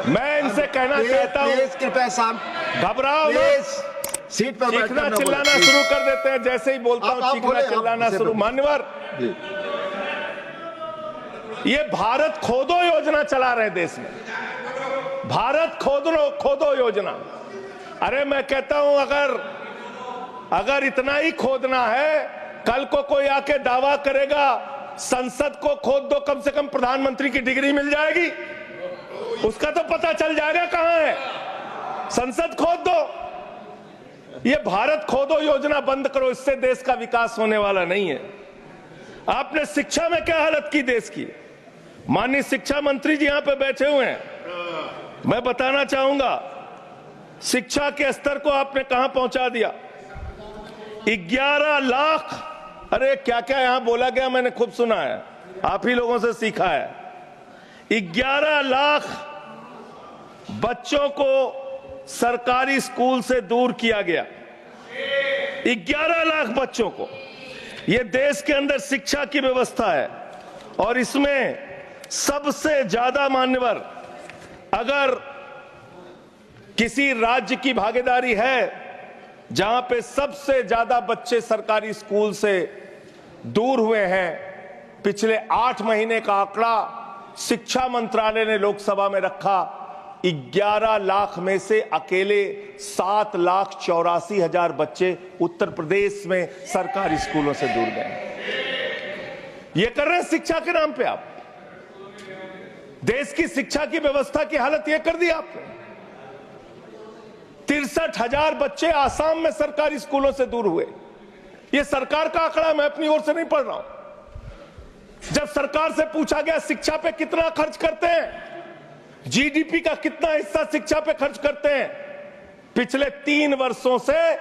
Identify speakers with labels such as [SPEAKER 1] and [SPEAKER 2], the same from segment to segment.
[SPEAKER 1] मैं इनसे कहना चाहता हूँ,
[SPEAKER 2] कृपया शांत,
[SPEAKER 1] घबराओ मत।
[SPEAKER 2] सीट पर
[SPEAKER 1] चीखना चिल्लाना शुरू कर देते हैं, जैसे ही बोलता हूँ चीखना चिल्लाना शुरू। मान्यवर, ये भारत खोदो योजना चला रहे देश में, भारत खोदो योजना। अरे मैं कहता हूं अगर इतना ही खोदना है, कल को कोई आके दावा करेगा संसद को खोद दो, कम से कम प्रधानमंत्री की डिग्री मिल जाएगी, उसका तो पता चल जाएगा कहां है। संसद खोद दो। ये भारत खोदो योजना बंद करो, इससे देश का विकास होने वाला नहीं है। आपने शिक्षा में क्या हालत की देश की? माननीय शिक्षा मंत्री जी यहां पे बैठे हुए हैं, मैं बताना चाहूंगा शिक्षा के स्तर को आपने कहां पहुंचा दिया। 11 लाख, अरे क्या क्या यहां बोला गया, मैंने खूब सुना है, आप ही लोगों से सीखा है। 11 लाख बच्चों को सरकारी स्कूल से दूर किया गया, 11 लाख बच्चों को। यह देश के अंदर शिक्षा की व्यवस्था है और इसमें सबसे ज्यादा मान्यवर, अगर किसी राज्य की भागीदारी है जहां पे सबसे ज्यादा बच्चे सरकारी स्कूल से दूर हुए हैं, पिछले 8 महीने का आंकड़ा शिक्षा मंत्रालय ने लोकसभा में रखा, 11 लाख में से अकेले 7,84,000 बच्चे उत्तर प्रदेश में सरकारी स्कूलों से दूर गए। ये कर रहे हैं शिक्षा के नाम पे आप। देश की शिक्षा की व्यवस्था की हालत यह कर दी आपने। 63,000 बच्चे आसाम में सरकारी स्कूलों से दूर हुए। यह सरकार का आंकड़ा, मैं अपनी ओर से नहीं पढ़ रहा हूं। जब सरकार से पूछा गया शिक्षा पे कितना खर्च करते हैं, जीडीपी का कितना हिस्सा शिक्षा पे खर्च करते हैं, पिछले 3 वर्षों से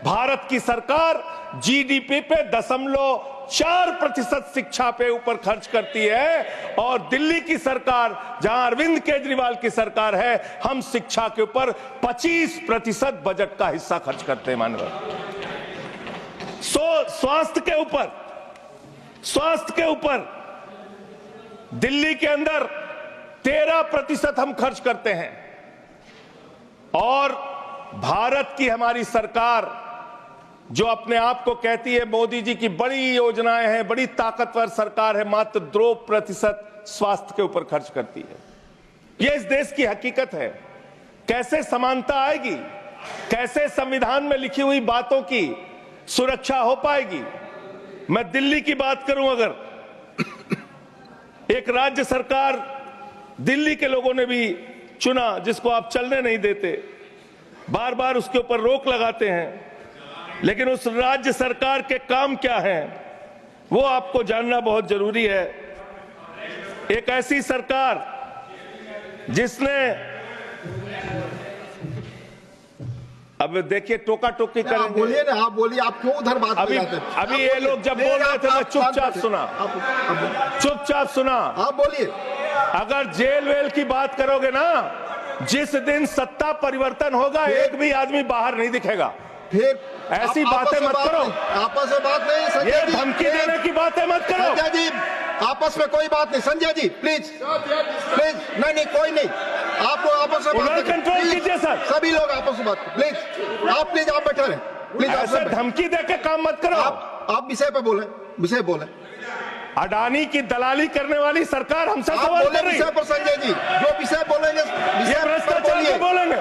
[SPEAKER 1] भारत की सरकार जीडीपी पे 0.4% शिक्षा पे ऊपर खर्च करती है। और दिल्ली की सरकार, जहां अरविंद केजरीवाल की सरकार है, हम शिक्षा के ऊपर 25% बजट का हिस्सा खर्च करते हैं। मानव स्वास्थ्य के ऊपर दिल्ली के अंदर 13% हम खर्च करते हैं। और भारत की हमारी सरकार जो अपने आप को कहती है मोदी जी की बड़ी योजनाएं हैं, बड़ी ताकतवर सरकार है, मात्र 2% स्वास्थ्य के ऊपर खर्च करती है। यह इस देश की हकीकत है। कैसे समानता आएगी? कैसे संविधान में लिखी हुई बातों की सुरक्षा हो पाएगी? मैं दिल्ली की बात करूं, अगर एक राज्य सरकार दिल्ली के लोगों ने भी चुना जिसको आप चलने नहीं देते, बार बार उसके ऊपर रोक लगाते हैं, लेकिन उस राज्य सरकार के काम क्या हैं वो आपको जानना बहुत जरूरी है। एक ऐसी सरकार जिसने, अब देखिए टोका टोकी करेंगे।
[SPEAKER 2] बोलिए ना, आप बोलिए, आप क्यों उधर बात
[SPEAKER 1] अभी ये लोग जब बोल रहे थे मैं चुपचाप सुना।
[SPEAKER 2] आप बोलिए।
[SPEAKER 1] अगर जेल वेल की बात करोगे ना, जिस दिन सत्ता परिवर्तन होगा एक भी आदमी बाहर नहीं दिखेगा।
[SPEAKER 2] फिर
[SPEAKER 1] ऐसी बातें मत करो,
[SPEAKER 2] आपस में बात नहीं।
[SPEAKER 1] ये धमकी देने की बातें मत करो।
[SPEAKER 2] संजय जी, आपस में कोई बात नहीं। संजय जी प्लीज, नहीं कोई नहीं, आप लोग आपस में बात
[SPEAKER 1] कंट्रोल कीजिए सर।
[SPEAKER 2] सभी लोग आपस में बात, प्लीज आप बैठे रहे, प्लीज।
[SPEAKER 1] ऐसे धमकी देकर काम मत करो।
[SPEAKER 2] आप विषय पे बोले।
[SPEAKER 1] अडानी की दलाली करने वाली सरकार हमसे सवाल कर रही है।
[SPEAKER 2] विषय पर संजय जी जो विषय बोलेंगे,
[SPEAKER 1] भ्रष्टाचार बोलेंगे,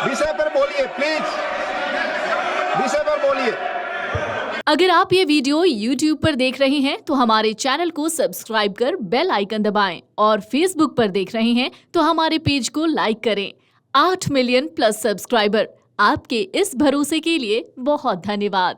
[SPEAKER 2] विषय पर बोलिए, प्लीज विषय पर बोलिए।
[SPEAKER 3] अगर आप ये वीडियो YouTube पर देख रहे हैं तो हमारे चैनल को सब्सक्राइब कर बेल आइकन दबाएं, और Facebook पर देख रहे हैं तो हमारे पेज को लाइक करें। 8 मिलियन प्लस सब्सक्राइबर, आपके इस भरोसे के लिए बहुत धन्यवाद।